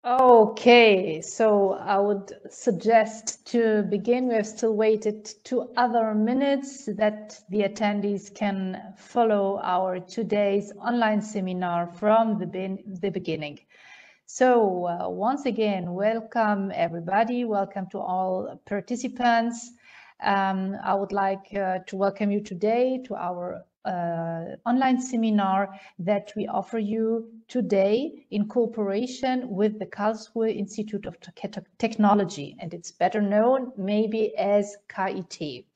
Okay, so I would suggest to begin. We have still waited 2 other minutes that the attendees can follow our today's online seminar from the beginning. So once again, welcome everybody. Welcome to all participants. I would like to welcome you today to our online seminar that we offer you today in cooperation with the Karlsruhe Institute of Technology, and it's better known maybe as KIT.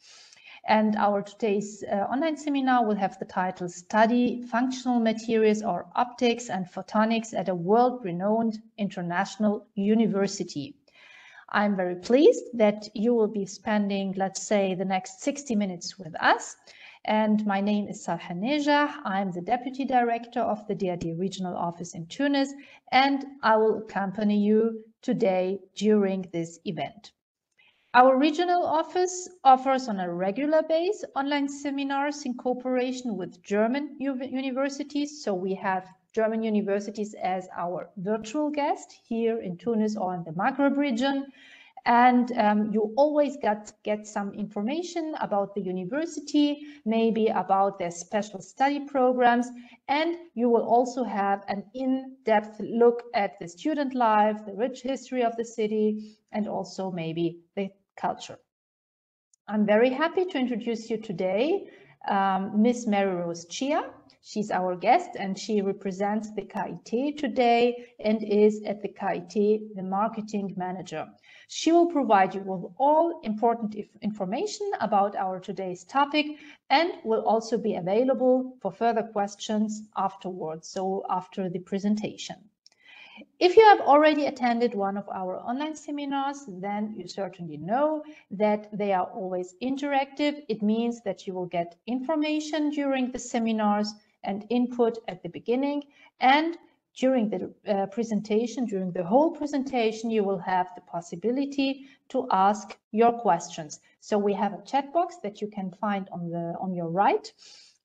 And our today's online seminar will have the title Study Functional Materials or Optics and Photonics at a world-renowned international university. I'm very pleased that you will be spending, let's say, the next 60 minutes with us. And my name is Salha Nejah. I'm the Deputy Director of the DAAD Regional Office in Tunis, and I will accompany you today during this event. Our regional office offers on a regular basis online seminars in cooperation with German universities. So we have German universities as our virtual guest here in Tunis or in the Maghreb region. And you always get some information about the university, maybe about their special study programs, and you will also have an in-depth look at the student life, the rich history of the city, and also maybe the culture. I'm very happy to introduce you today Miss Mary Rose Chia. She's our guest and she represents the KIT today and is at the KIT the marketing manager. She will provide you with all important information about our today's topic and will also be available for further questions afterwards, so after the presentation. If you have already attended one of our online seminars, then you certainly know that they are always interactive. It means that you will get information during the seminars and input at the beginning, and during the presentation, during the whole presentation, you will have the possibility to ask your questions. So we have a chat box that you can find on your right.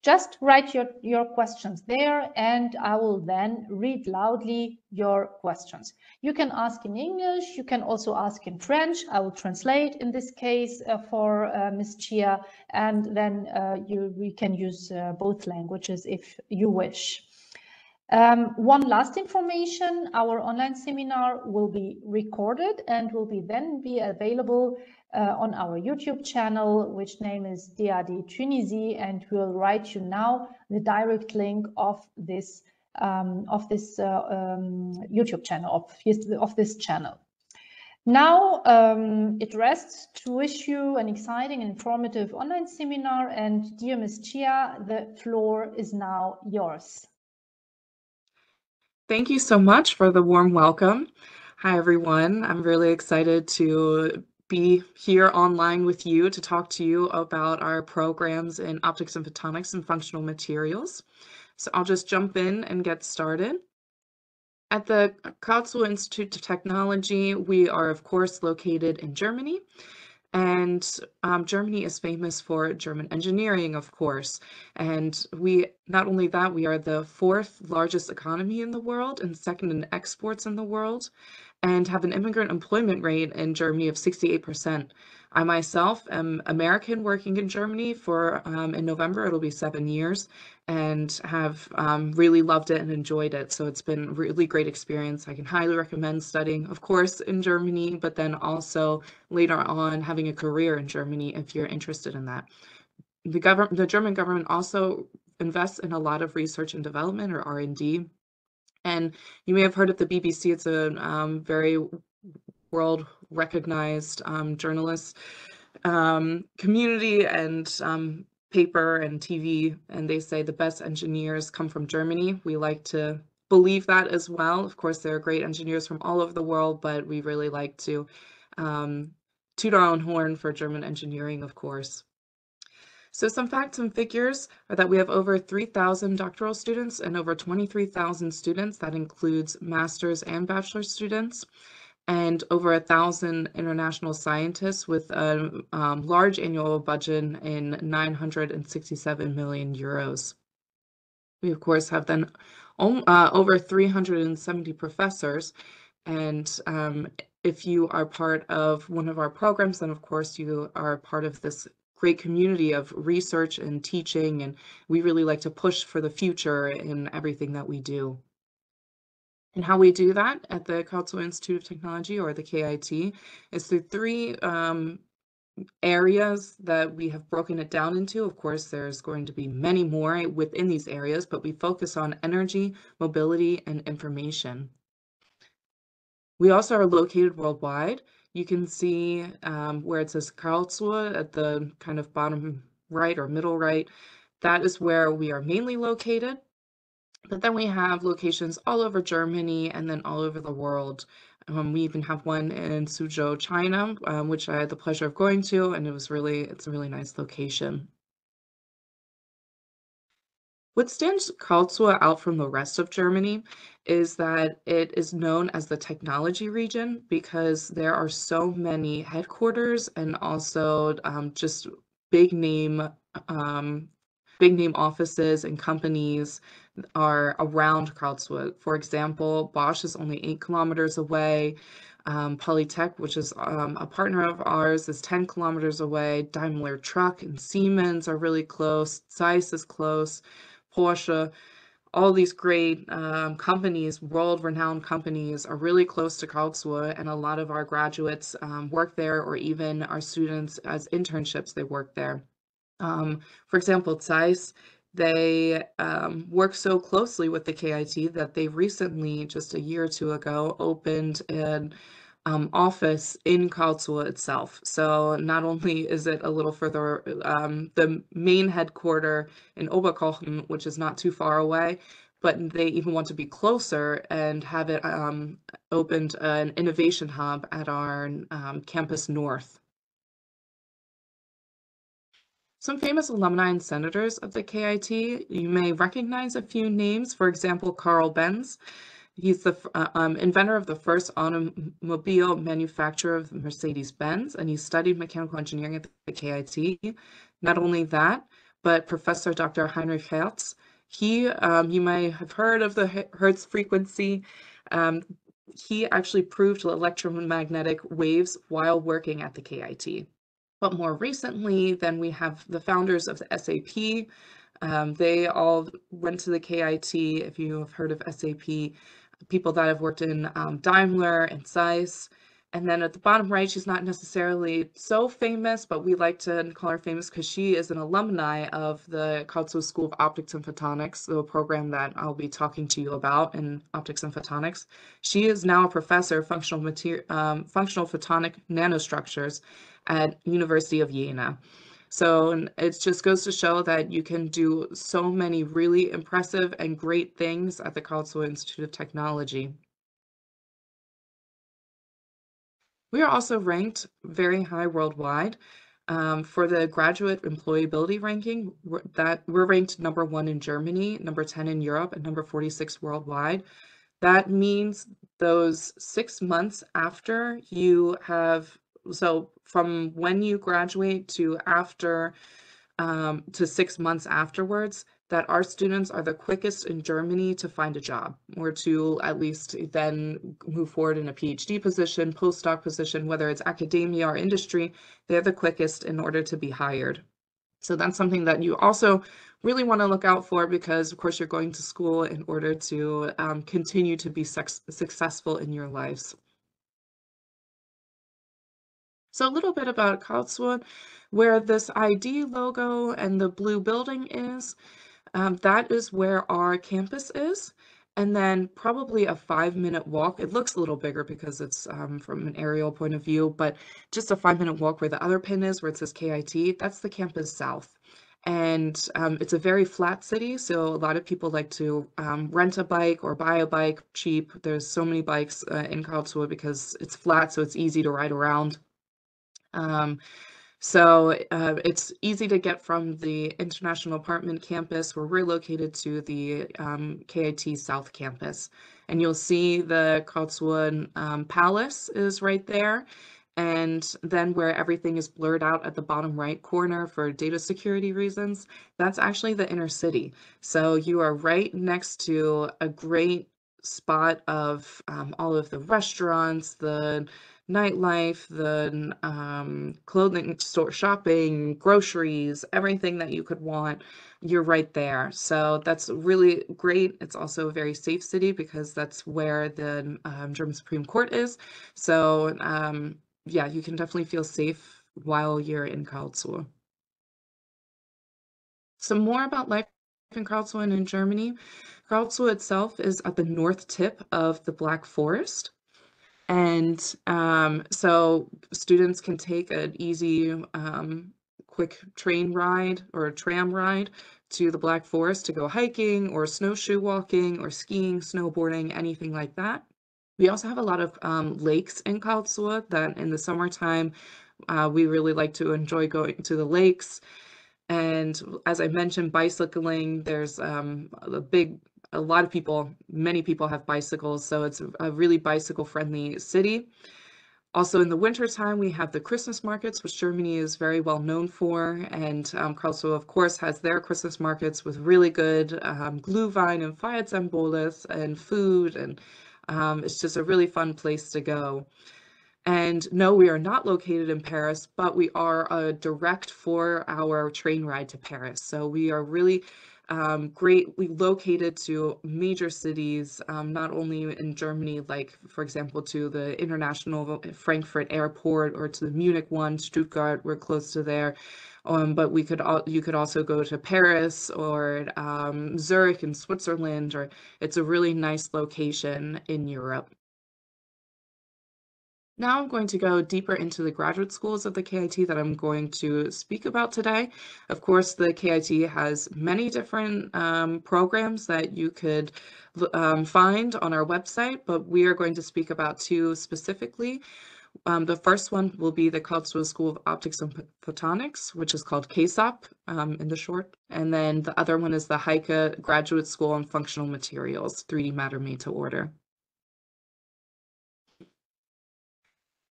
Just write your questions there and I will then read loudly your questions. You can ask in English, you can also ask in French. I will translate in this case for Ms. Chia, and then we can use both languages if you wish. One last information, our online seminar will be recorded and will then be available on our YouTube channel, which name is DAAD Tunisie, and we'll write you now the direct link of this YouTube channel, of this channel. Now it rests to wish you an exciting and informative online seminar, and dear Ms. Chia, the floor is now yours. Thank you so much for the warm welcome. Hi, everyone. I'm really excited to be here online with you to talk to you about our programs in optics and photonics and functional materials. So I'll just jump in and get started. At the Karlsruhe Institute of Technology, we are, of course, located in Germany. And Germany is famous for German engineering, of course. And not only that, we are the 4th largest economy in the world and 2nd in exports in the world, and have an immigrant employment rate in Germany of 68%. I myself am American working in Germany for, in November, it'll be 7 years, and have really loved it and enjoyed it. So it's been a really great experience. I can highly recommend studying, of course, in Germany, but then also later on having a career in Germany if you're interested in that. The German government also invests in a lot of research and development, or R&D. And you may have heard of the BBC. It's a very world recognized journalist community and paper and TV, and they say the best engineers come from Germany. We like to believe that as well. Of course, there are great engineers from all over the world, but we really like to toot our own horn for German engineering, of course. So some facts and figures are that we have over 3,000 doctoral students and over 23,000 students. That includes master's and bachelor students, and over 1,000 international scientists with a large annual budget in 967 million euros. We, of course, have then over 370 professors, And if you are part of one of our programs, then of course you are part of this great community of research and teaching, and we really like to push for the future in everything that we do. And how we do that at the Karlsruhe Institute of Technology, or the KIT, is through three areas that we have broken it down into. Of course, there's going to be many more within these areas, but we focus on energy, mobility, and information. We also are located worldwide. You can see where it says Karlsruhe at the kind of bottom right or middle right. That is where we are mainly located. But then we have locations all over Germany and then all over the world. We even have one in Suzhou, China, which I had the pleasure of going to, and it's a really nice location. What stands Karlsruhe out from the rest of Germany is that it is known as the technology region because there are so many headquarters and also just big name offices and companies are around Karlsruhe. For example, Bosch is only 8 kilometers away. Polytech, which is a partner of ours, is 10 kilometers away. Daimler Truck and Siemens are really close. Zeiss is close. Porsche, all these great companies, world-renowned companies, are really close to Karlsruhe, and a lot of our graduates work there, or even our students as internships, they work there. For example, Zeiss, they work so closely with the KIT that they recently, just a year or two ago, opened an office in Karlsruhe itself. So not only is it a little further, the main headquarter in Oberkochen, which is not too far away, but they even want to be closer and have it opened an innovation hub at our campus north. Some famous alumni and senators of the KIT, you may recognize a few names. For example, Karl Benz. He's the inventor of the first automobile manufacturer of Mercedes-Benz, and he studied mechanical engineering at the KIT. Not only that, but Professor Dr. Heinrich Hertz, you may have heard of the Hertz frequency. He actually proved electromagnetic waves while working at the KIT. But more recently, then we have the founders of the SAP. They all went to the KIT. If you have heard of SAP, people that have worked in Daimler and Zeiss. And then at the bottom right, she's not necessarily so famous, but we like to call her famous because she is an alumni of the Karlsruhe School of Optics and Photonics, the program that I'll be talking to you about in Optics and Photonics. She is now a professor of functional photonic nanostructures at University of Jena. So it just goes to show that you can do so many really impressive and great things at the Karlsruhe Institute of Technology. We are also ranked very high worldwide. For the graduate employability ranking, we're ranked number 1 in Germany, number 10 in Europe, and number 46 worldwide. That means those 6 months after you have, so from when you graduate to 6 months afterwards, that our students are the quickest in Germany to find a job, or to at least then move forward in a PhD position, postdoc position, whether it's academia or industry, they're the quickest in order to be hired. So that's something that you also really want to look out for, because of course you're going to school in order to continue to be successful in your lives. So a little bit about Karlsruhe, where this ID logo and the blue building is. That is where our campus is, and then probably a 5-minute walk. It looks a little bigger because it's from an aerial point of view, but just a 5-minute walk where the other pin is, where it says KIT, that's the campus south. And it's a very flat city, so a lot of people like to rent a bike or buy a bike cheap. There's so many bikes in Karlsruhe because it's flat, so it's easy to ride around. So it's easy to get from the International Apartment campus, where we're located, to the KIT South campus. And you'll see the Karlsruhe Palace is right there. And then where everything is blurred out at the bottom right corner for data security reasons, that's actually the inner city. So you are right next to a great spot of all of the restaurants, the nightlife, the clothing store, shopping, groceries, everything that you could want, you're right there. So that's really great. It's also a very safe city because that's where the German Supreme Court is. So yeah, you can definitely feel safe while you're in Karlsruhe. Some more about life in Karlsruhe and in Germany. Karlsruhe itself is at the north tip of the Black Forest. And so students can take an easy, quick train ride or a tram ride to the Black Forest to go hiking or snowshoe walking or skiing, snowboarding, anything like that. We also have a lot of lakes in Karlsruhe that in the summertime we really like to enjoy going to the lakes. And as I mentioned, bicycling, there's a lot of people, many people have bicycles, so it's a really bicycle-friendly city. Also in the wintertime, we have the Christmas markets, which Germany is very well known for, and Karlsruhe, of course, has their Christmas markets with really good Glühwein and Feuerzangenbowle and food, and it's just a really fun place to go. And no, we are not located in Paris, but we are a direct 4-hour train ride to Paris. So we are really greatly located to major cities, not only in Germany, like, for example, to the International Frankfurt Airport or to the Munich one, Stuttgart, we're close to there. But you could also go to Paris or Zurich in Switzerland, or it's a really nice location in Europe. Now I'm going to go deeper into the graduate schools of the KIT that I'm going to speak about today. Of course, the KIT has many different programs that you could find on our website, but we are going to speak about 2 specifically. The first one will be the Karlsruhe School of Optics and Photonics, which is called KSOP in the short. And then the other one is the HEiKA Graduate School on Functional Materials, 3D Matter Made to Order.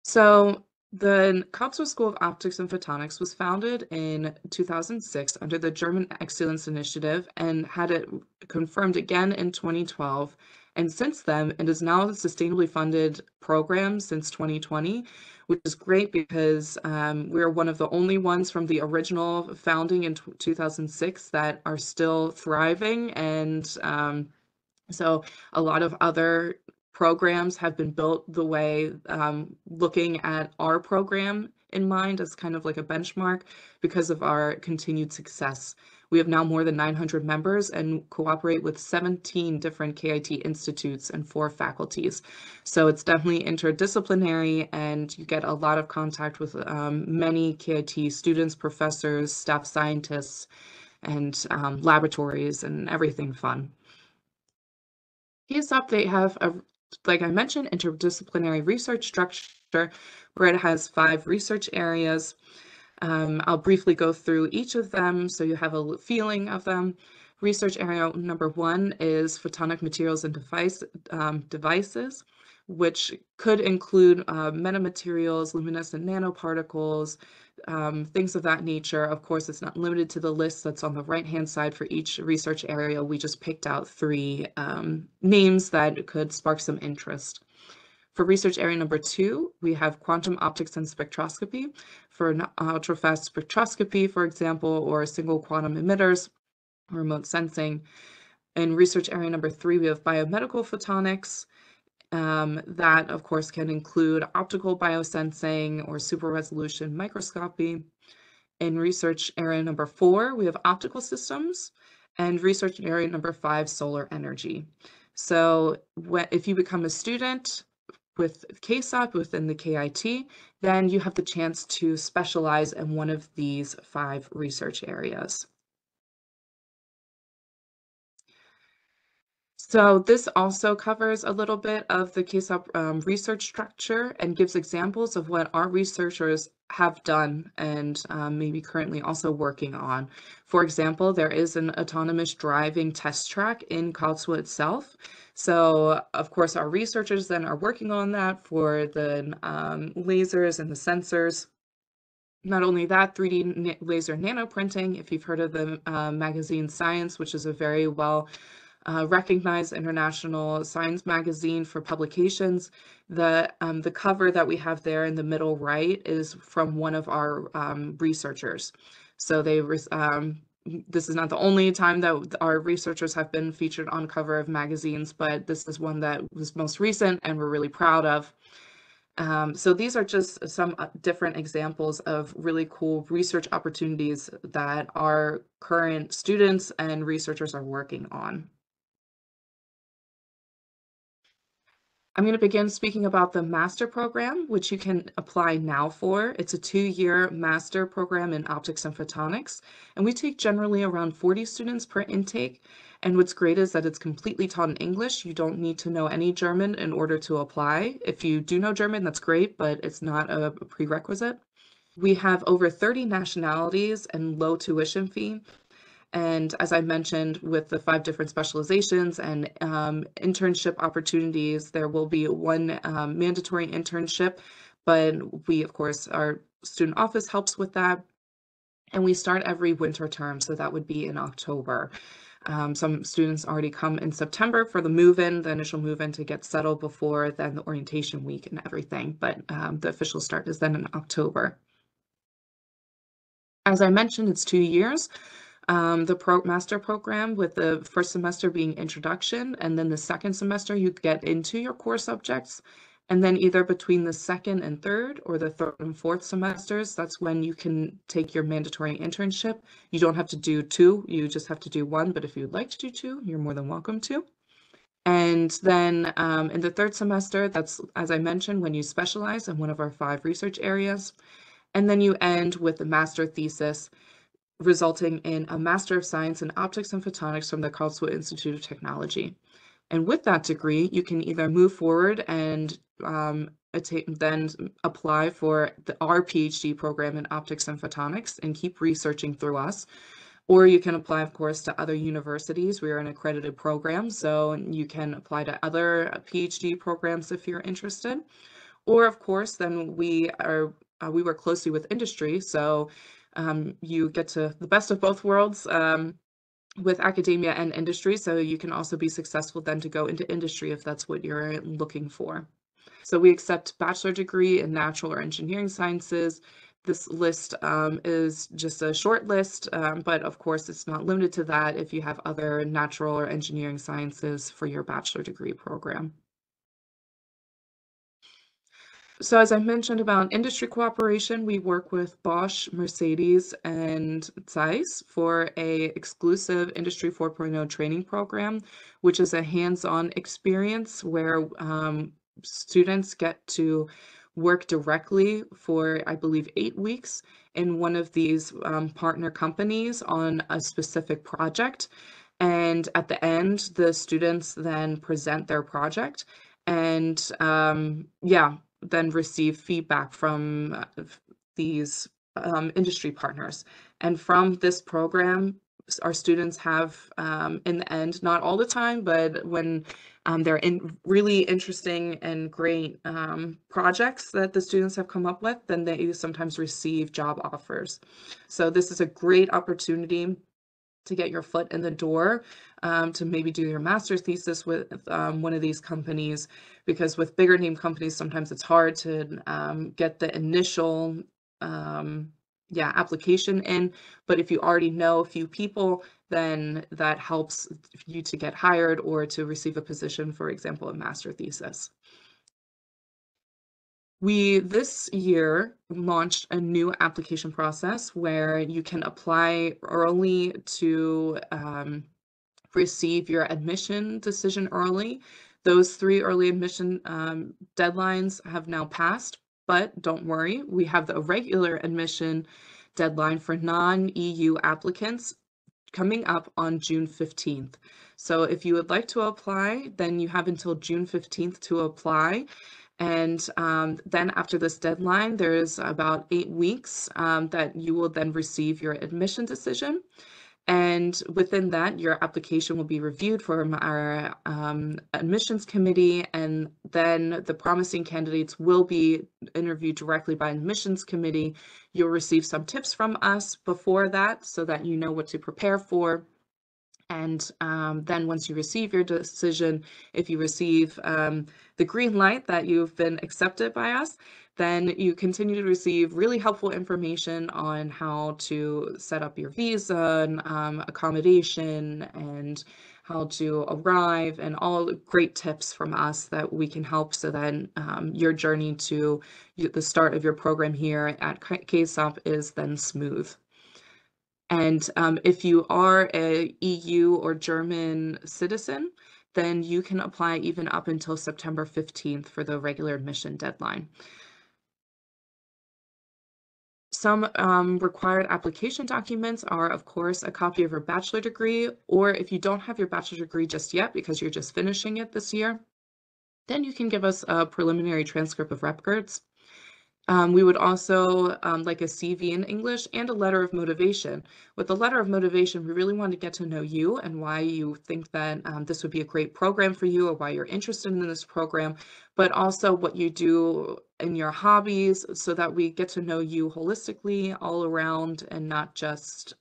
So the Karlsruhe School of Optics and Photonics was founded in 2006 under the German Excellence Initiative and had it confirmed again in 2012. And since then, it is now a sustainably funded program since 2020, which is great because we're one of the only ones from the original founding in 2006 that are still thriving. And so a lot of other programs have been built the way, looking at our program in mind as kind of like a benchmark because of our continued success. We have now more than 900 members and cooperate with 17 different KIT institutes and 4 faculties. So it's definitely interdisciplinary, and you get a lot of contact with many KIT students, professors, staff scientists, and laboratories and everything fun. KSOP, they have like I mentioned, interdisciplinary research structure where it has 5 research areas. I'll briefly go through each of them so you have a feeling of them. Research area number 1 is photonic materials and devices, which could include metamaterials, luminescent nanoparticles, things of that nature. Of course, it's not limited to the list that's on the right-hand side for each research area. We just picked out 3 names that could spark some interest. For research area number 2, we have quantum optics and spectroscopy for ultrafast spectroscopy, for example, or single quantum emitters, remote sensing. In research area number 3, we have biomedical photonics. That, of course, can include optical biosensing or super resolution microscopy. In research area number 4, we have optical systems, and research area number 5, solar energy. So if you become a student with KSOP within the KIT, then you have the chance to specialize in one of these 5 research areas. So this also covers a little bit of the KSOP research structure and gives examples of what our researchers have done and maybe currently also working on. For example, there is an autonomous driving test track in Karlsruhe itself. So of course, our researchers then are working on that for the lasers and the sensors. Not only that, 3D laser nanoprinting, if you've heard of the magazine Science, which is a very well recognized international science magazine for publications. The cover that we have there in the middle right is from one of our researchers. So this is not the only time that our researchers have been featured on cover of magazines, but this is one that was most recent and we're really proud of. So these are just some different examples of really cool research opportunities that our current students and researchers are working on. I'm going to begin speaking about the master program, which you can apply now for. It's a 2-year master program in optics and photonics, and we take generally around 40 students per intake. And what's great is that it's completely taught in English. You don't need to know any German in order to apply. If you do know German, that's great, but it's not a prerequisite. We have over 30 nationalities and low tuition fee. And as I mentioned, with the 5 different specializations and internship opportunities, there will be one mandatory internship, but we, of course, our student office helps with that. And we start every winter term, so that would be in October. Some students already come in September for the move-in, the initial move-in to get settled before then the orientation week and everything, but the official start is then in October. As I mentioned, it's 2 years. The master program, with the first semester being introduction, and then the second semester you get into your core subjects, and then either between the second and third or the third and fourth semesters, that's when you can take your mandatory internship. You don't have to do 2, you just have to do 1, but if you'd like to do 2, you're more than welcome to. And then in the third semester, that's, as I mentioned, when you specialize in one of our 5 research areas. And then you end with a master thesis, resulting in a Master of Science in Optics and Photonics from the Karlsruhe Institute of Technology. And with that degree, you can either move forward and then apply for our PhD program in Optics and Photonics and keep researching through us. Or you can apply, of course, to other universities. We are an accredited program, so you can apply to other PhD programs if you're interested. Or, of course, then we work closely with industry, so you get to the best of both worlds with academia and industry, so you can also be successful then to go into industry if that's what you're looking for. So we accept bachelor degree in natural or engineering sciences. This list is just a short list, but of course it's not limited to that if you have other natural or engineering sciences for your bachelor degree program. So as I mentioned about industry cooperation, we work with Bosch, Mercedes, and Zeiss for a exclusive Industry 4.0 training program, which is a hands-on experience where students get to work directly for, I believe, 8 weeks in one of these partner companies on a specific project. And at the end, the students then present their project and then receive feedback from these industry partners. And from this program, our students have, in the end, not all the time, but when they're in really interesting and great projects that the students have come up with, then they sometimes receive job offers. So this is a great opportunity to get your foot in the door, to maybe do your master's thesis with one of these companies, because with bigger name companies, sometimes it's hard to get the initial application in. But if you already know a few people, then that helps you to get hired or to receive a position, for example, a master thesis. We this year launched a new application process where you can apply early to receive your admission decision early. Those 3 early admission deadlines have now passed, but don't worry, we have the regular admission deadline for non-EU applicants coming up on June 15th. So if you would like to apply, then you have until June 15th to apply. And then after this deadline, there's about 8 weeks that you will then receive your admission decision. And within that, your application will be reviewed from our admissions committee, and then the promising candidates will be interviewed directly by admissions committee. You'll receive some tips from us before that so that you know what to prepare for. And then once you receive your decision, if you receive the green light that you've been accepted by us, then you continue to receive really helpful information on how to set up your visa and accommodation and how to arrive, and all great tips from us that we can help so that your journey to the start of your program here at KSOP is then smooth. And if you are a EU or German citizen, then you can apply even up until September 15th for the regular admission deadline. Some required application documents are, of course, a copy of your bachelor degree, or if you don't have your bachelor degree just yet because you're just finishing it this year, then you can give us a preliminary transcript of records. We would also like a CV in English and a letter of motivation. With the letter of motivation, we really want to get to know you and why you think that this would be a great program for you, or why you're interested in this program, but also what you do in your hobbies, so that we get to know you holistically all around, and not just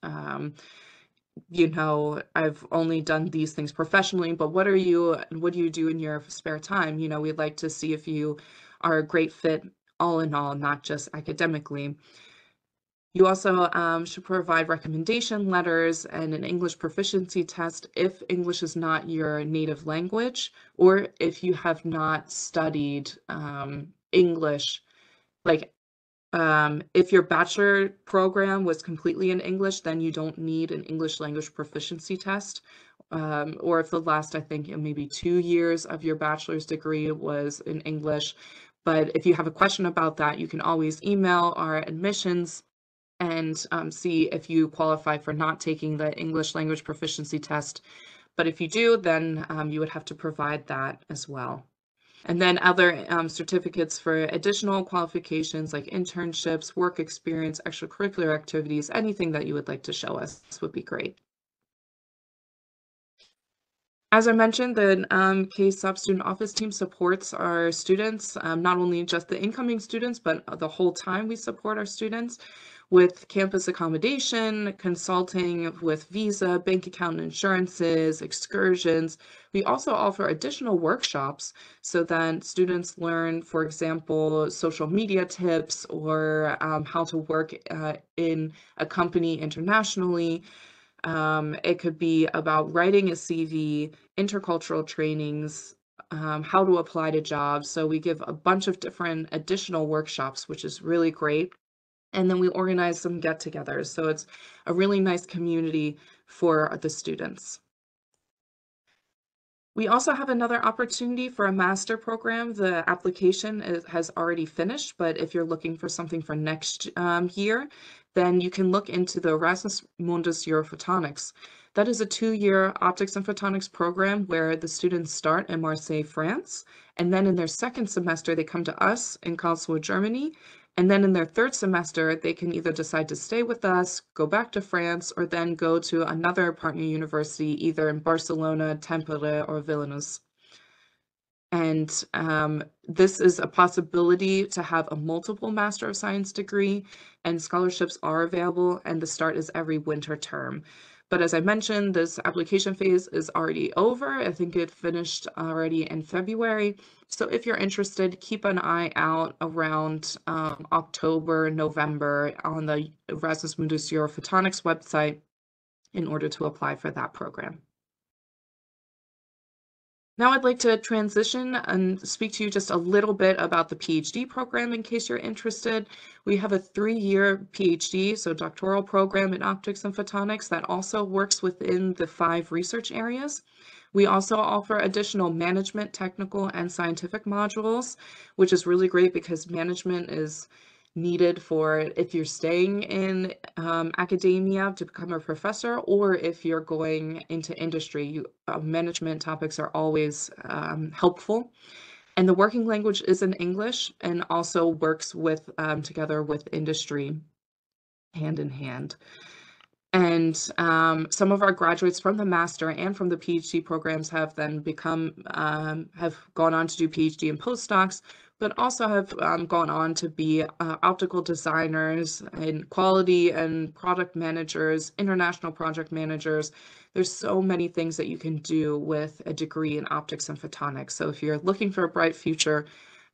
you know, I've only done these things professionally, but what do you do in your spare time? You know, we'd like to see if you are a great fit all in all, not just academically. You also should provide recommendation letters and an English proficiency test if English is not your native language, or if you have not studied English, like if your bachelor program was completely in English, then you don't need an English language proficiency test. Or if the last, I think, maybe 2 years of your bachelor's degree was in English. But if you have a question about that, you can always email our admissions and see if you qualify for not taking the English language proficiency test. But if you do, then you would have to provide that as well. And then other certificates for additional qualifications like internships, work experience, extracurricular activities, anything that you would like to show us would be great. As I mentioned, the KSOP Student Office team supports our students, not only just the incoming students, but the whole time we support our students with campus accommodation, consulting with visa, bank account insurances, excursions. We also offer additional workshops so that students learn, for example, social media tips, or how to work in a company internationally. It could be about writing a CV, intercultural trainings, how to apply to jobs. So we give a bunch of different additional workshops, which is really great. And then we organize some get-togethers. So it's a really nice community for the students. We also have another opportunity for a master program. The application has already finished, but if you're looking for something for next year, then you can look into the Erasmus Mundus Europhotonics. That is a 2-year optics and photonics program where the students start in Marseille, France, and then in their second semester, they come to us in Karlsruhe, Germany. And then in their third semester, they can either decide to stay with us, go back to France, or then go to another partner university, either in Barcelona, Tampere, or Vilnius. And this is a possibility to have a multiple Master of Science degree, and scholarships are available, and the start is every winter term. But as I mentioned, this application phase is already over. I think it finished already in February. So if you're interested, keep an eye out around October, November on the Erasmus Mundus Europhotonics website in order to apply for that program. Now I'd like to transition and speak to you just a little bit about the PhD program in case you're interested. We have a 3-year PhD, so doctoral program in optics and photonics that also works within the 5 research areas. We also offer additional management, technical, and scientific modules, which is really great because management is needed for if you're staying in academia to become a professor, or if you're going into industry. Management topics are always helpful. And the working language is in English, and also works with together with industry hand in hand. And some of our graduates from the master and from the PhD programs have then have gone on to do PhD and postdocs, but also have gone on to be optical designers and quality and product managers, international project managers. There's so many things that you can do with a degree in optics and photonics. So if you're looking for a bright future,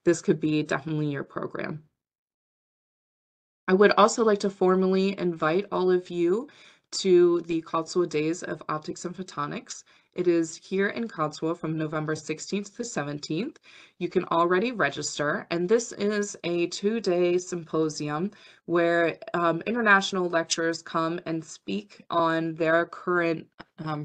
this could be definitely your program. I would also like to formally invite all of you to the Karlsruhe Days of Optics and Photonics. It is here in Karlsruhe from November 16th to 17th. You can already register, and this is a 2-day symposium where international lecturers come and speak on their current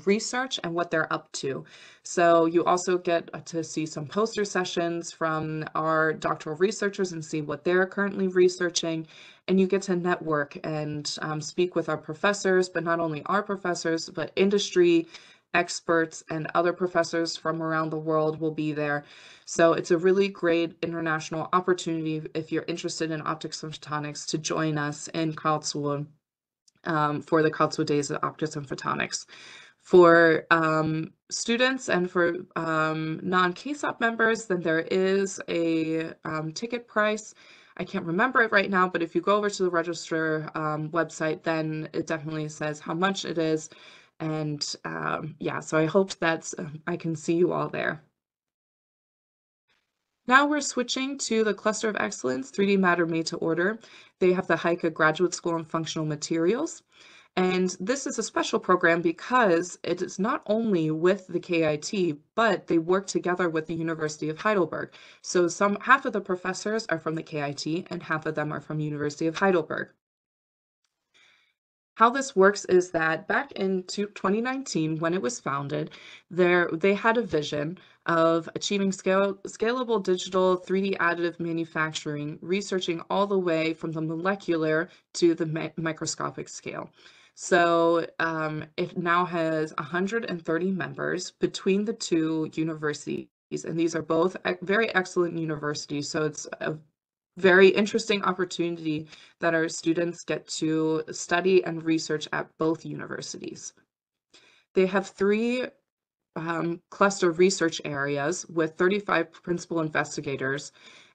research and what they're up to. So you also get to see some poster sessions from our doctoral researchers and see what they're currently researching. And you get to network and speak with our professors, but not only our professors, but industry experts and other professors from around the world will be there. So it's a really great international opportunity if you're interested in optics and photonics to join us in Karlsruhe for the Karlsruhe Days of Optics and Photonics. For students and for non-KSOP members, then there is a ticket price. I can't remember it right now, but if you go over to the register website, then it definitely says how much it is. And yeah, so I hope that I can see you all there. Now we're switching to the Cluster of Excellence, 3D Matter Made to Order. They have the HEiKA Graduate School in Functional Materials. And this is a special program because it is not only with the KIT, but they work together with the University of Heidelberg. So half of the professors are from the KIT and half of them are from University of Heidelberg. How this works is that back in 2019, when it was founded, they had a vision of achieving scalable digital 3D additive manufacturing, researching all the way from the molecular to the microscopic scale. So it now has 130 members between the two universities, and these are both very excellent universities. So it's a very interesting opportunity that our students get to study and research at both universities. They have 3 cluster research areas with 35 principal investigators,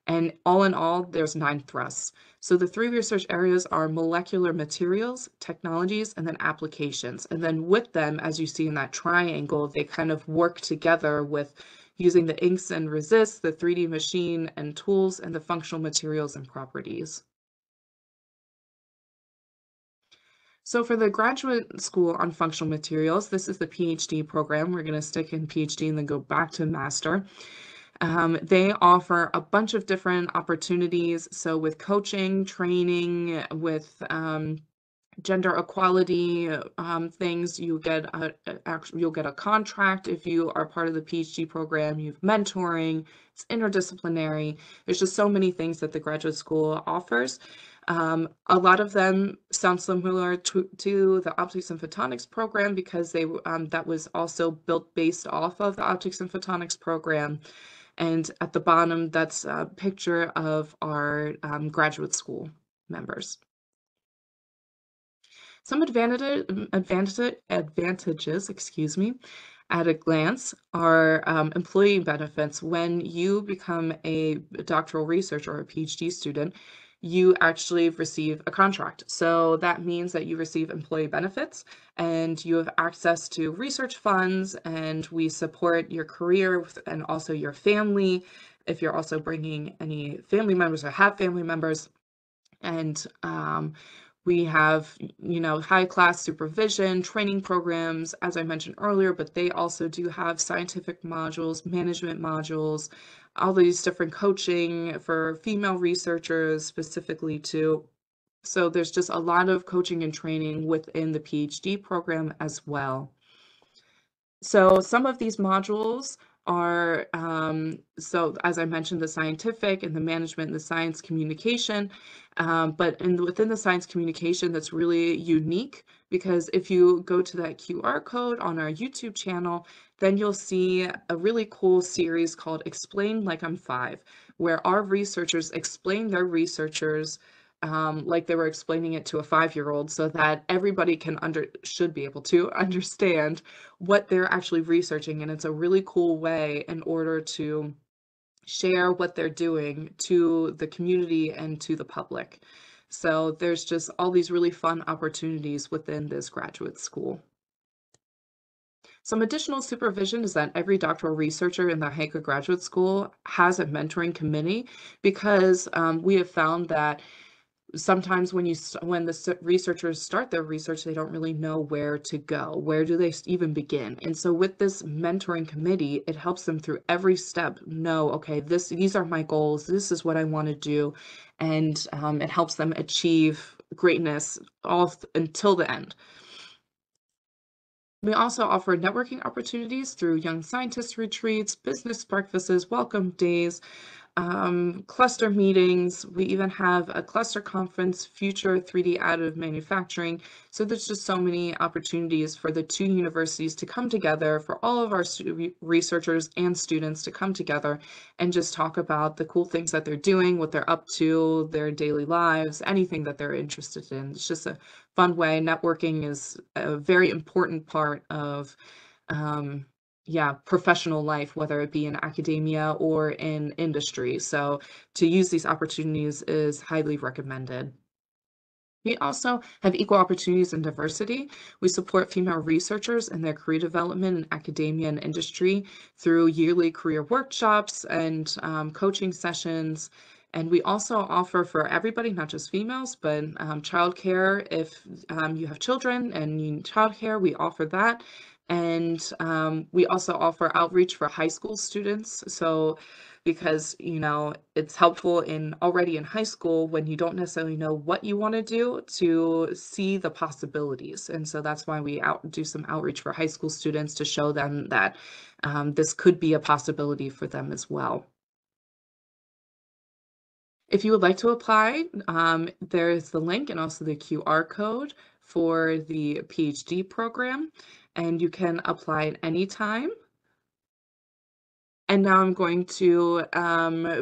and all in all, there's 9 thrusts. So the 3 research areas are molecular materials, technologies, and then applications. And then with them, as you see in that triangle, they kind of work together with using the inks and resists, the 3D machine and tools, and the functional materials and properties. So for the Graduate School on Functional Materials, this is the PhD program. We're going to stick in PhD and then go back to Master. They offer a bunch of different opportunities. So with coaching, training, with gender equality things, you'll get a contract if you are part of the PhD program. You have mentoring, it's interdisciplinary. There's just so many things that the graduate school offers. A lot of them sound similar to the Optics and Photonics program because that was also built based off of the Optics and Photonics program. And at the bottom, that's a picture of our graduate school members. Some advantages, excuse me, at a glance are employee benefits. When you become a doctoral researcher or a PhD student, you actually receive a contract. So that means that you receive employee benefits and you have access to research funds, and we support your career and also your family if you're also bringing any family members or have family members. And we have, high class supervision, training programs, as I mentioned earlier, but they also do have scientific modules, management modules, all these different coaching for female researchers specifically too. So there's just a lot of coaching and training within the PhD program as well. So some of these modules are, so as I mentioned, the scientific and the management and the science communication, but within the science communication, that's really unique because if you go to that QR code on our YouTube channel, then you'll see a really cool series called Explain Like I'm 5, where our researchers explain their researchers like they were explaining it to a 5-year-old, so that everybody should be able to understand what they're actually researching. And it's a really cool way in order to share what they're doing to the community and to the public. So there's just all these really fun opportunities within this graduate school. Some additional supervision is that every doctoral researcher in the HEiKA graduate school has a mentoring committee, because we have found that sometimes when the researchers start their research, they don't really know where to go. Where do they even begin? And so with this mentoring committee, it helps them through every step know, okay, these are my goals. This is what I want to do. And it helps them achieve greatness all until the end. We also offer networking opportunities through Young Scientist retreats, business breakfasts, welcome days, cluster meetings. We even have a cluster conference, Future 3D Additive Manufacturing. So there's just so many opportunities for the two universities to come together, for all of our researchers and students to come together and just talk about the cool things that they're doing, what they're up to, their daily lives, anything that they're interested in. It's just a fun way. Networking is a very important part of professional life, whether it be in academia or in industry. So to use these opportunities is highly recommended. We also have equal opportunities and diversity. We support female researchers in their career development in academia and industry through yearly career workshops and coaching sessions. And we also offer for everybody, not just females, but childcare. If you have children and you need childcare, we offer that. And we also offer outreach for high school students. So because, it's helpful already in high school when you don't necessarily know what you want to do to see the possibilities. And so that's why we do some outreach for high school students to show them that this could be a possibility for them as well. If you would like to apply, there's the link and also the QR code for the PhD program, and you can apply at any time. And now I'm going to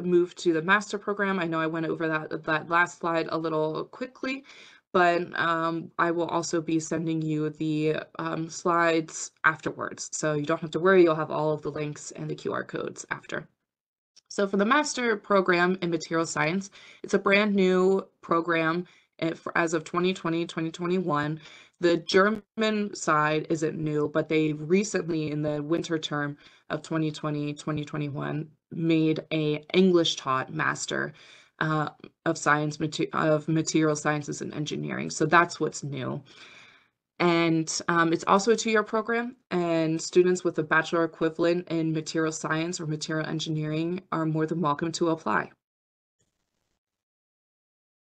move to the master program. I know I went over that last slide a little quickly, but I will also be sending you the slides afterwards. So you don't have to worry, you'll have all of the links and the QR codes after. So for the master program in material science, it's a brand new program as of 2020, 2021. The German side isn't new, but they recently, in the winter term of 2020, 2021, made a English taught master of material sciences and engineering. So that's what's new. And it's also a 2-year program, and students with a bachelor equivalent in material science or material engineering are more than welcome to apply.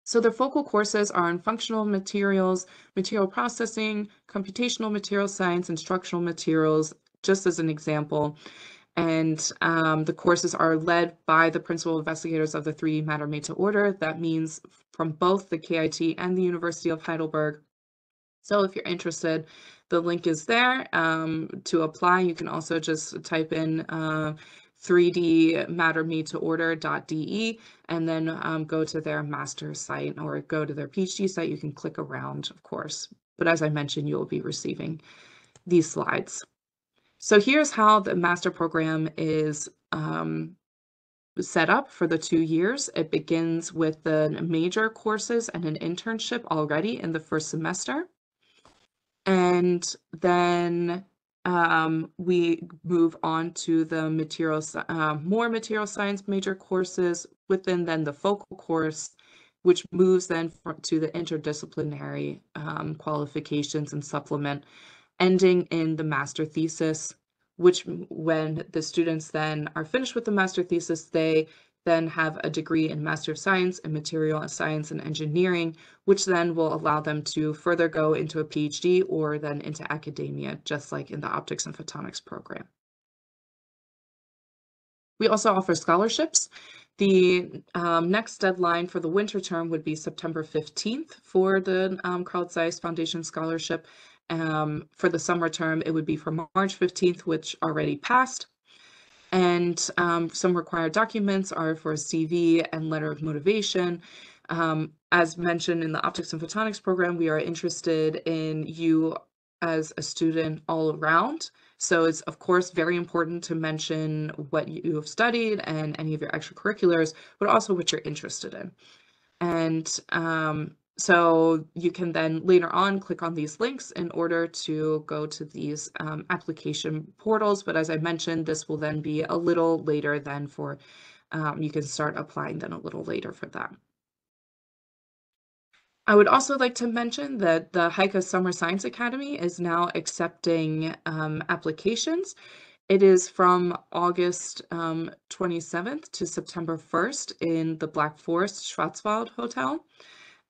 So the focal courses are in functional materials, material processing, computational material science, and structural materials, just as an example. And the courses are led by the principal investigators of the 3D Matter Made to Order. That means from both the KIT and the University of Heidelberg. So if you're interested, the link is there to apply. You can also just type in 3dmattermadetoorder.de and then go to their master's site or go to their PhD site. You can click around, of course. But as I mentioned, you will be receiving these slides. So here's how the master program is set up for the 2 years. It begins with the major courses and an internship already in the first semester. And then we move on to the more material science major courses within then the focal course, which moves then to the interdisciplinary qualifications and supplement, ending in the master thesis, which when the students then are finished with the master thesis, they then have a degree in Master of Science in Material Science and Engineering, which then will allow them to further go into a PhD or then into academia, just like in the Optics and Photonics program. We also offer scholarships. The next deadline for the winter term would be September 15th for the Carl Zeiss Foundation Scholarship. For the summer term, it would be for March 15th, which already passed. And some required documents are for a CV and letter of motivation. As mentioned in the Optics and Photonics program, we are interested in you as a student all around. So it's, of course, very important to mention what you have studied and any of your extracurriculars, but also what you're interested in. And so you can then later on click on these links in order to go to these application portals. But as I mentioned, this will then be a little later than for, you can start applying then a little later for that. I would also like to mention that the HEiKA Summer Science Academy is now accepting applications. It is from August 27th to September 1st in the Black Forest Schwarzwald Hotel.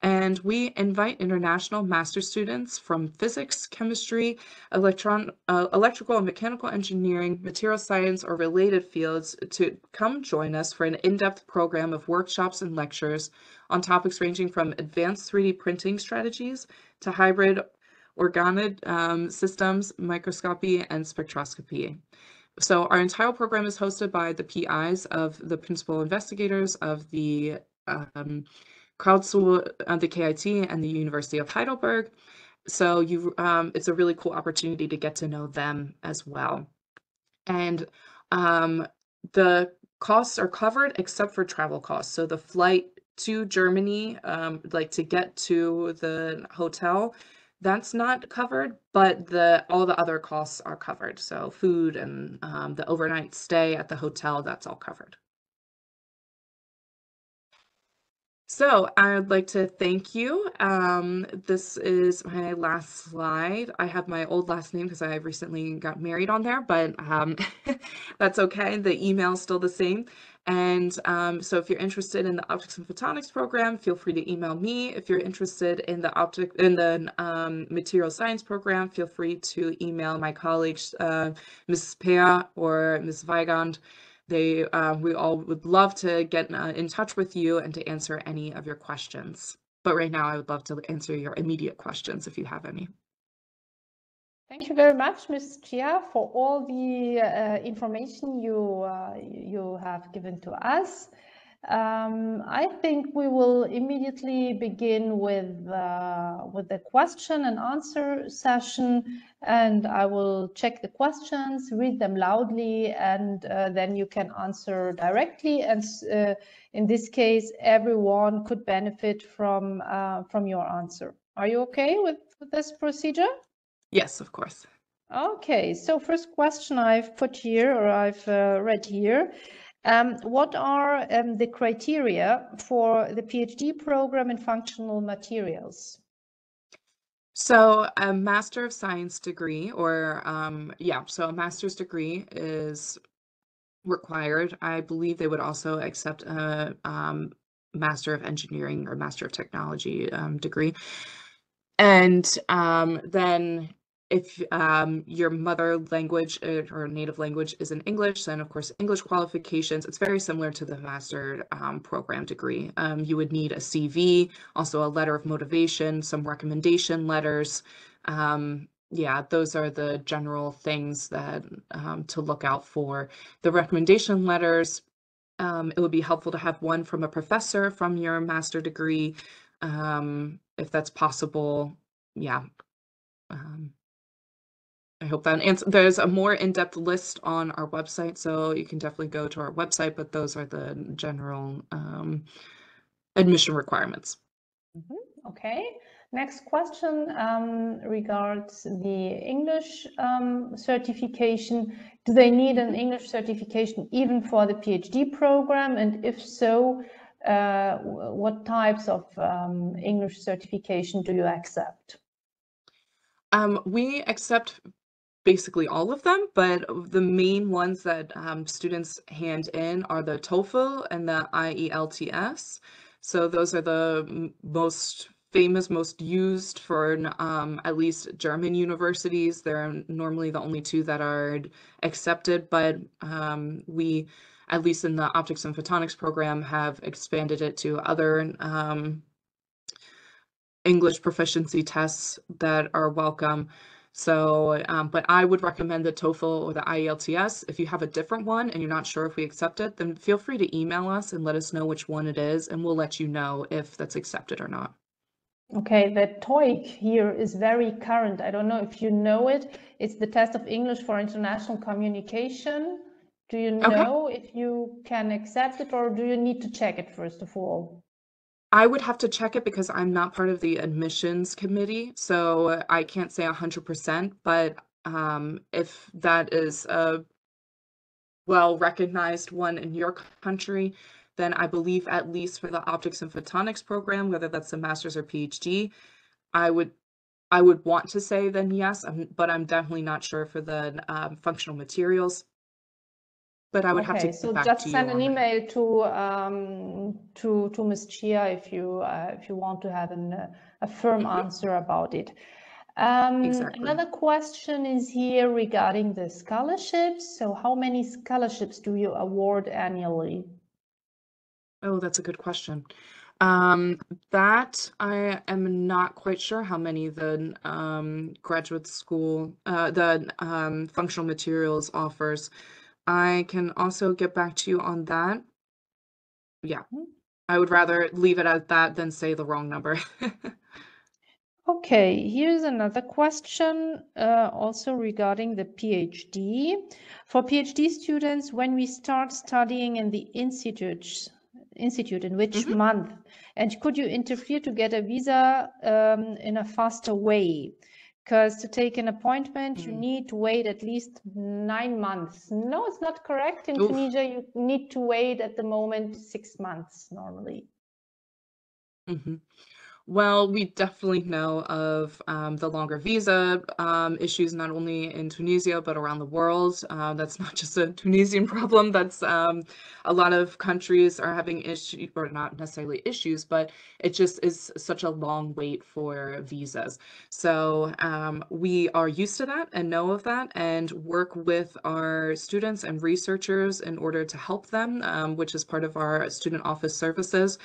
And we invite international master students from physics, chemistry, electrical and mechanical engineering, material science, or related fields to come join us for an in-depth program of workshops and lectures on topics ranging from advanced 3D printing strategies to hybrid organoid systems, microscopy, and spectroscopy. So our entire program is hosted by the PIs of the principal investigators of the Karlsruhe, the KIT, and the University of Heidelberg. So it's a really cool opportunity to get to know them as well. And the costs are covered except for travel costs. So the flight to Germany, like to get to the hotel, that's not covered, but all the other costs are covered. So food and the overnight stay at the hotel, that's all covered. So I would like to thank you. This is my last slide. I have my old last name because I recently got married on there, but that's okay. The email is still the same. And so if you're interested in the Optics and Photonics program, feel free to email me. If you're interested in the material science program, feel free to email my colleagues, Mrs. Peer or Ms. Weigand. We all would love to get in touch with you and to answer any of your questions. But right now, I would love to answer your immediate questions if you have any. Thank you very much, Ms. Chia, for all the information you have given to us. I think we will immediately begin with the question and answer session, and I will check the questions, read them loudly, and then you can answer directly. And in this case, everyone could benefit from your answer. Are you okay with this procedure? Yes, of course. Okay, so first question I've put here, or I've read here. What are the criteria for the PhD program in functional materials? So a Master of Science degree, or so a master's degree is required. I believe they would also accept a Master of Engineering or Master of Technology degree. And then if your mother language or native language is in English, then of course English qualifications. It's very similar to the master program degree. You would need a CV, also a letter of motivation, some recommendation letters. Yeah, those are the general things that to look out for. The recommendation letters, it would be helpful to have one from a professor from your master degree, if that's possible. Yeah. I hope that answers. There's a more in-depth list on our website, so you can definitely go to our website, but those are the general admission requirements. Okay. Next question regards the English certification. Do they need an English certification even for the PhD program? And if so, what types of English certification do you accept? We accept basically all of them, but the main ones that students hand in are the TOEFL and the IELTS. So those are the most famous, most used for at least German universities. They're normally the only two that are accepted, but we, at least in the Optics and Photonics program, have expanded it to other English proficiency tests that are welcome. So, but I would recommend the TOEFL or the IELTS. If you have a different one and you're not sure if we accept it, then feel free to email us and let us know which one it is, and we'll let you know if that's accepted or not. Okay, the TOEIC here is very current. I don't know if you know it. It's the test of English for international communication. Do you know if you can accept it, or do you need to check it first of all? I would have to check it because I'm not part of the admissions committee, so I can't say 100%, but if that is a well-recognized one in your country, then I believe at least for the Optics and Photonics program, whether that's a master's or PhD, I would want to say then yes, but I'm definitely not sure for the functional materials. But I would have to Okay, get so back to just you send an on that. email to Ms. Chia if you want to have a firm answer about it. Exactly. Another question is here regarding the scholarships. So how many scholarships do you award annually? Oh, that's a good question. That I am not quite sure how many the graduate school, the functional materials offers. I can also get back to you on that. Yeah, I would rather leave it at that than say the wrong number. Okay, here's another question also regarding the PhD. For PhD students, when we start studying in the institute, in which month? And could you interfere to get a visa in a faster way? Because to take an appointment, you need to wait at least 9 months. No, it's not correct. In Oof. Tunisia, you need to wait at the moment 6 months normally. Well, we definitely know of the longer visa issues, not only in Tunisia, but around the world. That's not just a Tunisian problem. That's a lot of countries are having issues, or not necessarily issues, but it just is such a long wait for visas. So we are used to that and know of that and work with our students and researchers in order to help them, which is part of our student office services.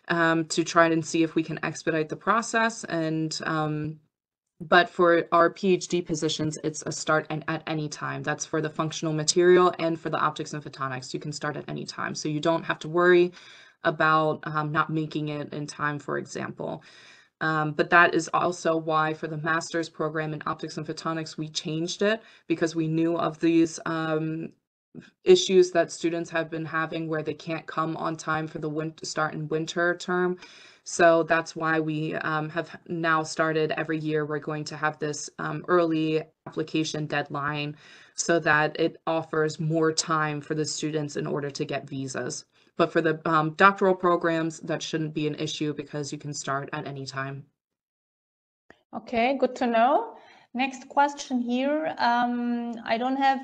To try and see if we can expedite the process. And but for our PhD positions, it's a start at any time. That's for the functional material and for the optics and photonics. You can start at any time. So you don't have to worry about not making it in time, for example. But that is also why for the master's program in optics and photonics, we changed it because we knew of these issues that students have been having where they can't come on time for the start in winter term. So that's why we have now started every year. We're going to have this early application deadline so that it offers more time for the students in order to get visas. But for the doctoral programs, that shouldn't be an issue because you can start at any time. Okay, good to know. Next question here. I don't have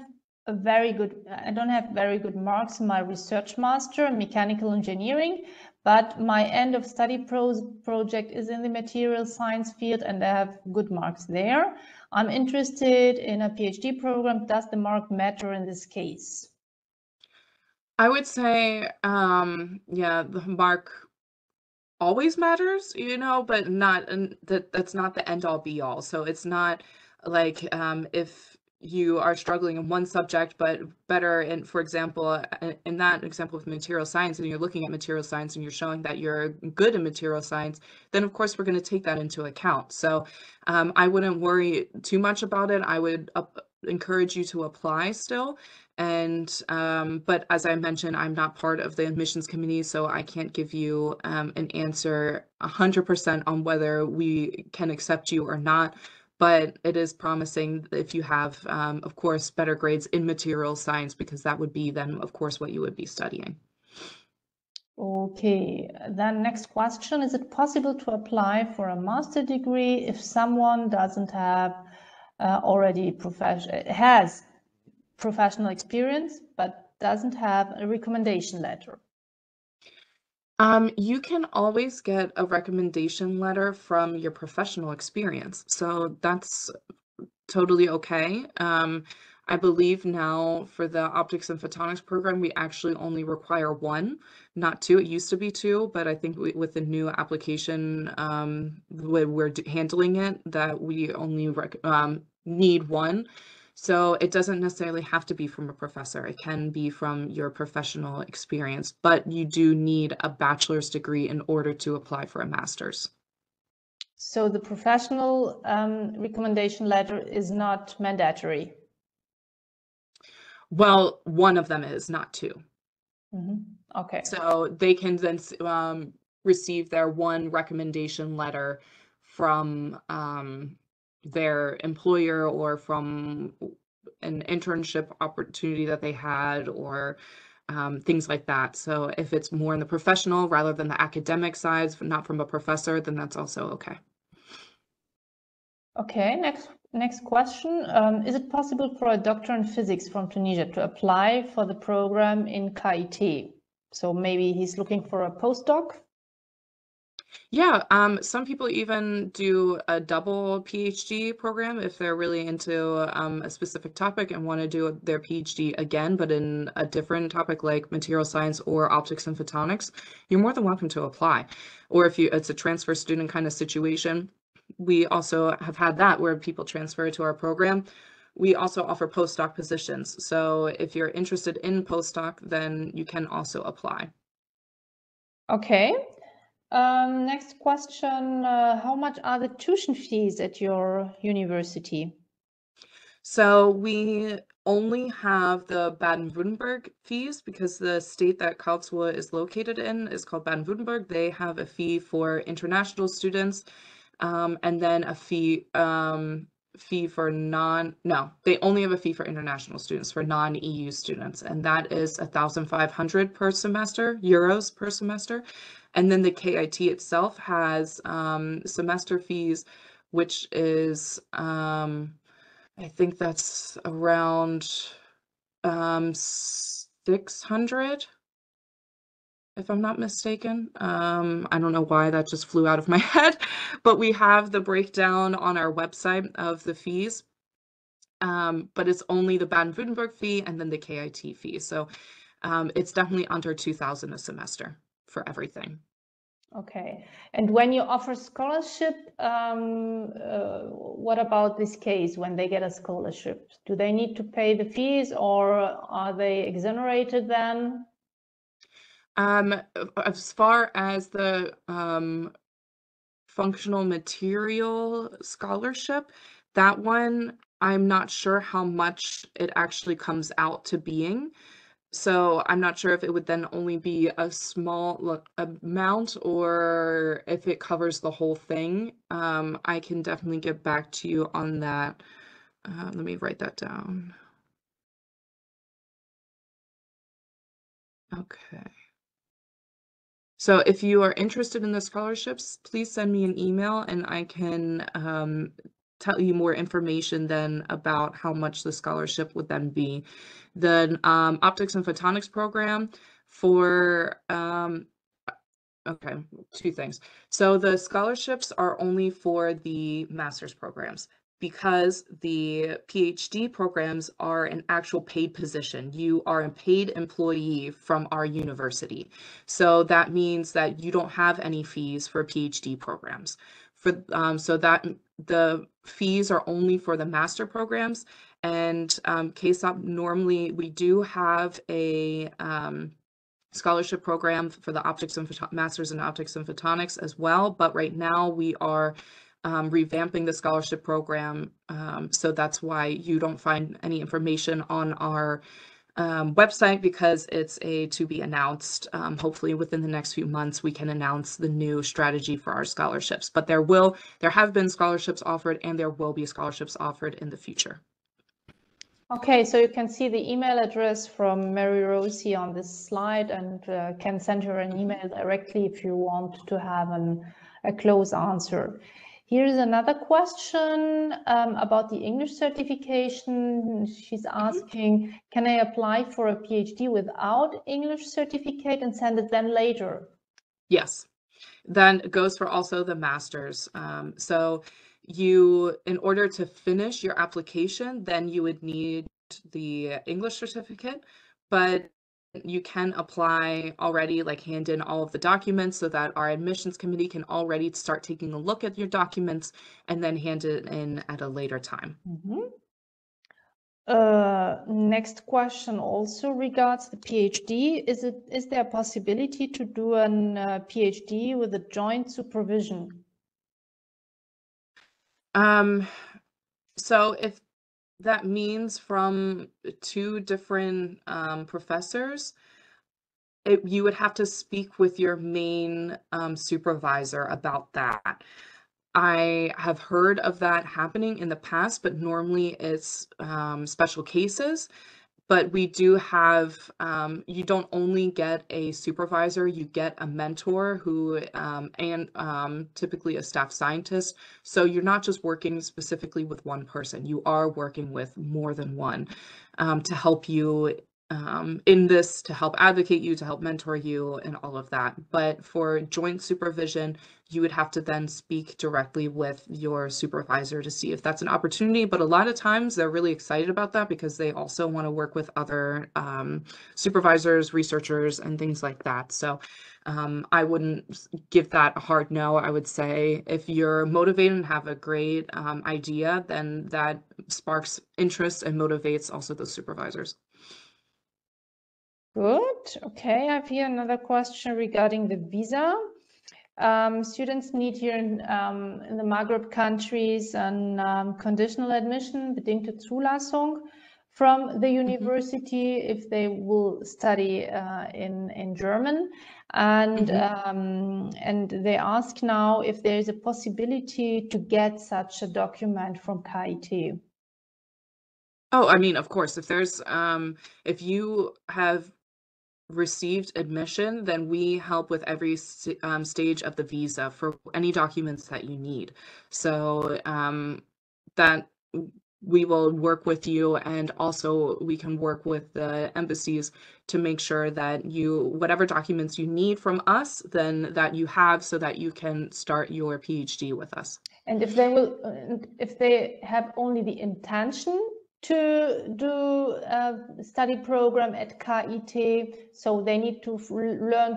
very good marks in my research master in mechanical engineering, but my end of study project is in the material science field and I have good marks there. I'm interested in a PhD program. Does the mark matter in this case? I would say, yeah, the mark always matters, but not, and that's not the end all be all. So it's not like if you are struggling in one subject, but better in, for example, in that example of material science, and you're looking at material science and you're showing that you're good in material science, then of course we're going to take that into account. So I wouldn't worry too much about it. I would encourage you to apply still. And but as I mentioned, I'm not part of the admissions committee, so I can't give you an answer 100% on whether we can accept you or not. But it is promising if you have, of course, better grades in material science, because that would be then, of course, what you would be studying. Okay, then next question. Is it possible to apply for a master degree if someone doesn't have has professional experience, but doesn't have a recommendation letter? You can always get a recommendation letter from your professional experience, so that's totally okay. I believe now for the optics and photonics program, we actually only require one, not two. It used to be two, but I think with the new application, the way we're handling it, that we only need one. So it doesn't necessarily have to be from a professor. It can be from your professional experience, but you do need a bachelor's degree in order to apply for a master's. So the professional recommendation letter is not mandatory? Well, one of them is, not two. Okay. So they can then receive their one recommendation letter from their employer or from an internship opportunity that they had, or things like that. So if it's more in the professional rather than the academic side, not from a professor, then that's also okay. Okay, next question. Is it possible for a doctor in physics from Tunisia to apply for the program in KIT? So maybe he's looking for a postdoc? Yeah, some people even do a double PhD program if they're really into a specific topic and want to do their PhD again, but in a different topic like material science or optics and photonics. You're more than welcome to apply. Or if it's a transfer student kind of situation, we also have had that where people transfer to our program. We also offer postdoc positions. So if you're interested in postdoc, then you can also apply. Okay. Next question, how much are the tuition fees at your university? So we only have the Baden-Württemberg fees because the state that Karlsruhe is located in is called Baden-Württemberg. They have a fee for international students, and then a fee for they only have a fee for international students, for non-EU students, and that is 1,500 per semester, euros per semester. And then the KIT itself has semester fees, which is I think that's around 600, if I'm not mistaken. I don't know why that just flew out of my head, but we have the breakdown on our website of the fees. But it's only the Baden-Württemberg fee and then the KIT fee. So it's definitely under 2,000 a semester for everything. Okay. And when you offer scholarship, what about this case when they get a scholarship? Do they need to pay the fees or are they exonerated then? As far as the functional material scholarship, that one, I'm not sure how much it actually comes out to being. So I'm not sure if it would then only be a small amount or if it covers the whole thing. I can definitely get back to you on that. Let me write that down. Okay. So if you are interested in the scholarships, please send me an email and I can tell you more information then about how much the scholarship would then be. The Optics and Photonics program for, okay, two things. So the scholarships are only for the master's programs, because the PhD programs are an actual paid position. You are a paid employee from our university. So that means that you don't have any fees for PhD programs. So that the fees are only for the master programs. And KSOP, normally we do have a scholarship program for the Masters in Optics and Photonics as well, but right now we are revamping the scholarship program, so that's why you don't find any information on our website, because it's to be announced. Hopefully within the next few months we can announce the new strategy for our scholarships, but there have been scholarships offered and there will be scholarships offered in the future. Okay, so you can see the email address from Mary Rosie on this slide, and can send her an email directly if you want to have a close answer. Here's another question about the English certification. She's asking, can I apply for a PhD without English certificate and send it then later? Yes, then it goes for also the master's. So you, in order to finish your application, then you would need the English certificate, but you can apply already, like hand in all of the documents so that our admissions committee can already start taking a look at your documents and then hand it in at a later time. Next question also regards the PhD. Is there a possibility to do a PhD with a joint supervision? So if that means from two different professors, you would have to speak with your main supervisor about that. I have heard of that happening in the past, but normally it's special cases. But we do have, you don't only get a supervisor, you get a mentor who, and typically a staff scientist. So you're not just working specifically with one person, you are working with more than one to help you in this, to help advocate you, to help mentor you, and all of that. But for joint supervision, you would have to then speak directly with your supervisor to see if that's an opportunity. But a lot of times they're really excited about that because they also want to work with other supervisors, researchers, and things like that. So I wouldn't give that a hard no. I would say if you're motivated and have a great idea, then that sparks interest and motivates also those supervisors. Good. Okay, I have here another question regarding the visa. Students need here in the Maghreb countries an conditional admission, bedingte Zulassung, from the university if they will study in German. And they ask now if there is a possibility to get such a document from KIT. Oh, I mean, of course, if there's if you have received admission, then we help with every stage of the visa for any documents that you need. So that we will work with you, and also we can work with the embassies to make sure that whatever documents you need from us, then that you have so that you can start your PhD with us. And if they have only the intention to do a study program at KIT, so they need to learn,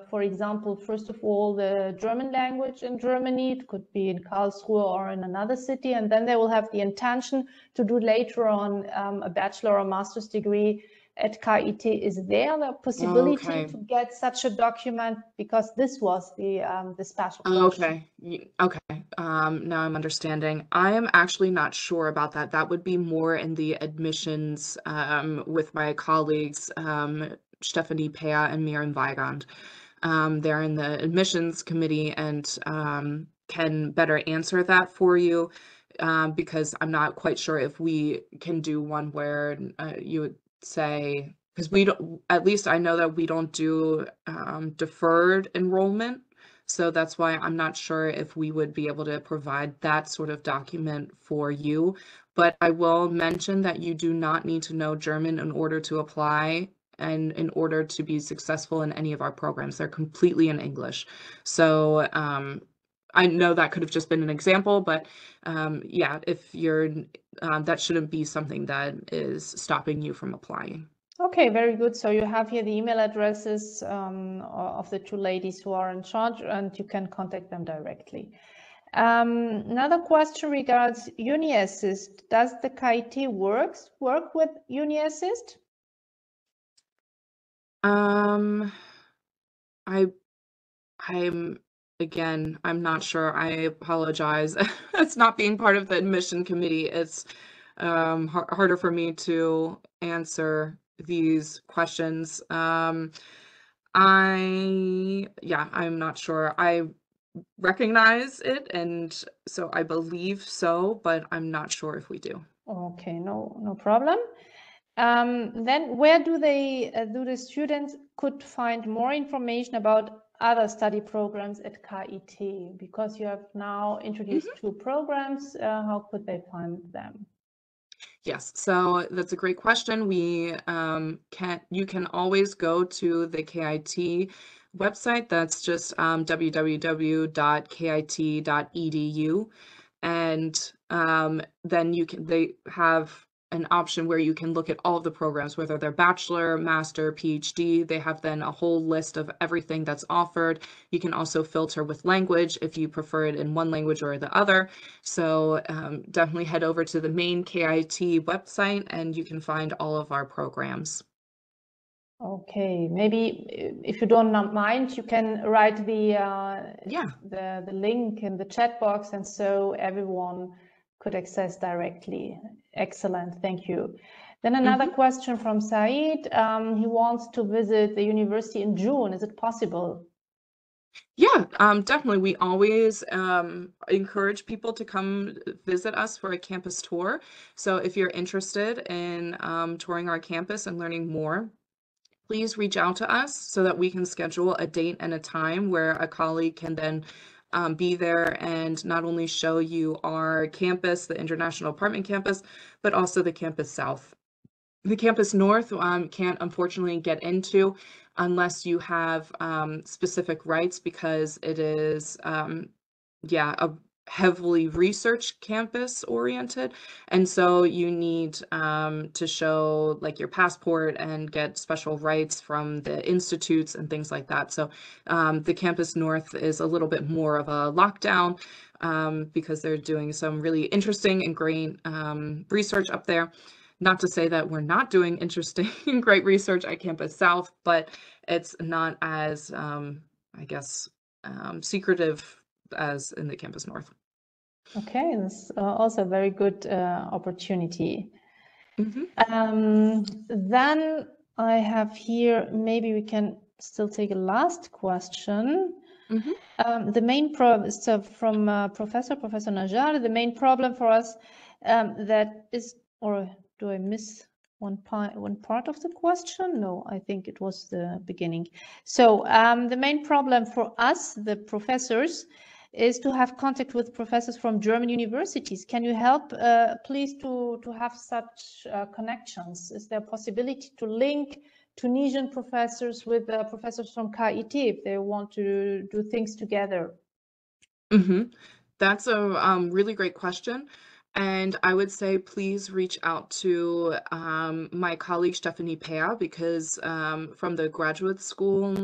for example, first of all, the German language in Germany. It could be in Karlsruhe or in another city, and then they will have the intention to do later on a bachelor or master's degree at KIT. Is there the possibility to get such a document? Because this was the special question. Okay. Now I'm understanding. I am actually not sure about that. That would be more in the admissions with my colleagues, Stephanie Pea and Miriam Weigand. They're in the admissions committee and can better answer that for you because I'm not quite sure if we can do one where you would say, because we don't, at least I know that we don't do deferred enrollment. So that's why I'm not sure if we would be able to provide that sort of document for you. But I will mention that you do not need to know German in order to apply and in order to be successful in any of our programs. They're completely in English. So I know that could have just been an example, but yeah, if you're, that shouldn't be something that is stopping you from applying. Okay, very good. So you have here the email addresses of the two ladies who are in charge, and you can contact them directly. Another question regards UniAssist. Does the KIT work with UniAssist? I'm not sure. I apologize. It's not being part of the admission committee. It's harder for me to answer these questions. I'm not sure. I recognize it, and so I believe so, but I'm not sure if we do. Okay, no problem. Then where do the students could find more information about other study programs at KIT? Because you have now introduced two programs, how could they find them? Yes, so that's a great question. You can always go to the KIT website. That's just www.kit.edu, and then they have an option where you can look at all of the programs, whether they're bachelor, master, PhD. They have then a whole list of everything that's offered. You can also filter with language if you prefer it in one language or the other. So definitely head over to the main KIT website and you can find all of our programs. Okay, maybe if you don't mind, you can write the link in the chat box, and so everyone could access directly. Excellent, thank you. Then another question from Said. He wants to visit the university in June. Is it possible? Yeah, definitely. We always encourage people to come visit us for a campus tour. So if you're interested in touring our campus and learning more, please reach out to us so that we can schedule a date and a time where a colleague can then be there and not only show you our campus, the International Apartment Campus, but also the Campus South. The Campus North can't unfortunately get into unless you have specific rights, because it is a heavily research campus oriented, and so you need to show like your passport and get special rights from the institutes and things like that. So the Campus North is a little bit more of a lockdown because they're doing some really interesting and great research up there. Not to say that we're not doing interesting and great research at Campus South, but it's not as secretive as in the Campus North. Okay, that's also a very good opportunity. Then I have here, maybe we can still take a last question. The main problem is from Professor Najjar. The main problem for us that is, or do I miss one part of the question? No, I think it was the beginning. So the main problem for us, the professors, is to have contact with professors from German universities. Can you help, please, to have such connections? Is there a possibility to link Tunisian professors with professors from KIT if they want to do things together? That's a really great question. And I would say please reach out to my colleague Stephanie Pea, because from the graduate school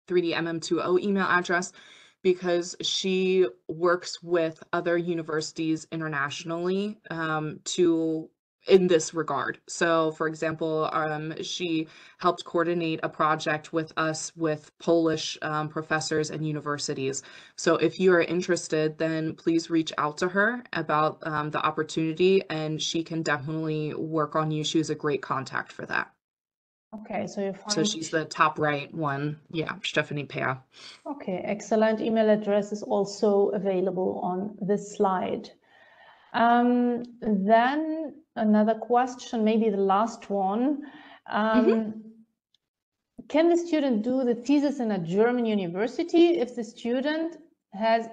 3DMM20 email address, because she works with other universities internationally in this regard. So for example, she helped coordinate a project with us with Polish professors and universities. So if you are interested, then please reach out to her about the opportunity, and she can definitely work on you. She was a great contact for that. Okay, so you find... So she's the top right one. Yeah, Stephanie Pea. Okay, excellent. Email address is also available on this slide. Then another question, maybe the last one. Can the student do the thesis in a German university if the student has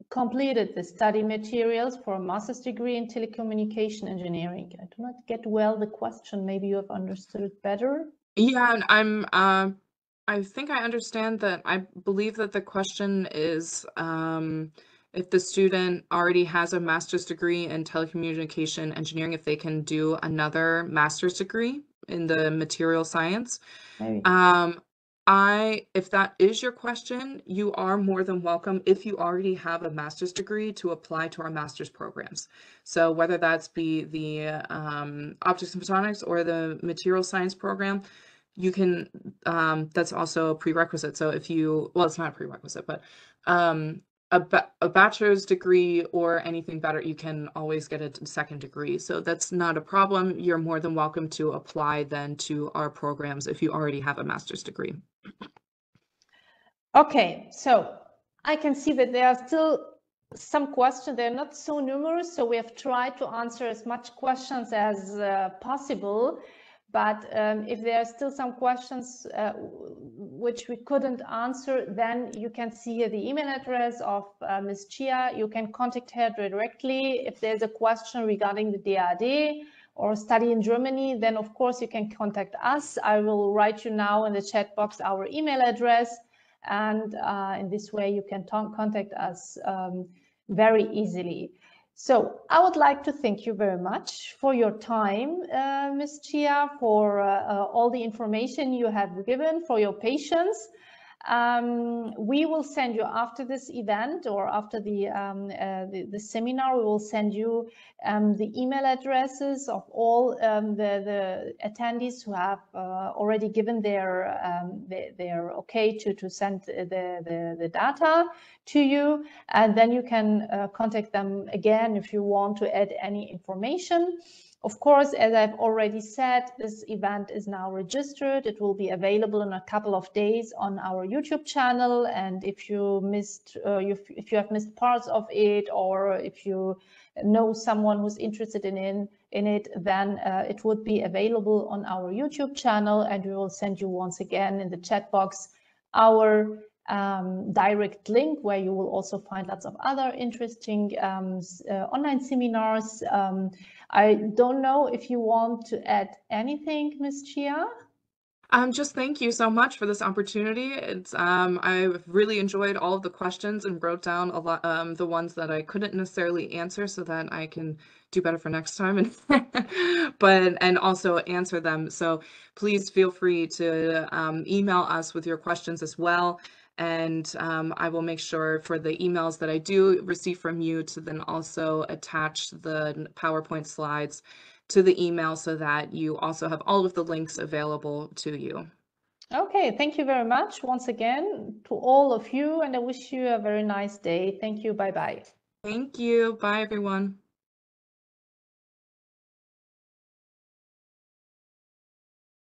completed the study materials for a master's degree in telecommunication engineering? I do not get well the question. Maybe you have understood it better. Yeah, and I think I understand that. I believe that the question is if the student already has a master's degree in telecommunication engineering, if they can do another master's degree in the material science. Maybe. If that is your question, you are more than welcome, if you already have a master's degree, to apply to our master's programs. So whether that's be the Optics and Photonics or the material science program, you can, that's also a prerequisite. So if you, well, it's not a prerequisite, but a bachelor's degree or anything better, you can always get a second degree. So that's not a problem. You're more than welcome to apply then to our programs if you already have a master's degree. Okay, so I can see that there are still some questions. They're not so numerous, so we have tried to answer as much questions as possible. But if there are still some questions which we couldn't answer, then you can see here the email address of Ms. Chia. You can contact her directly. If there's a question regarding the DAAD or study in Germany, then of course you can contact us. I will write you now in the chat box our email address, and in this way you can contact us very easily. So I would like to thank you very much for your time, Ms. Chia, for all the information you have given, for your patience. We will send you after this event or after the seminar, we will send you the email addresses of all the attendees who have already given their okay to send the data to you, and then you can contact them again if you want to add any information. Of course, as I've already said, this event is now registered. It will be available in a couple of days on our YouTube channel. And if you missed, if you have missed parts of it, or if you know someone who's interested in it, then it would be available on our YouTube channel. And we will send you once again in the chat box our direct link, where you will also find lots of other interesting online seminars. I don't know if you want to add anything, Ms. Chia? Just thank you so much for this opportunity. It's I've really enjoyed all of the questions and wrote down a lot the ones that I couldn't necessarily answer so that I can do better for next time and also answer them. So please feel free to email us with your questions as well. And I will make sure for the emails that I do receive from you to then also attach the PowerPoint slides to the email so that you also have all of the links available to you. Okay, thank you very much once again to all of you, and I wish you a very nice day. Thank you. Bye-bye. Thank you. Bye, everyone.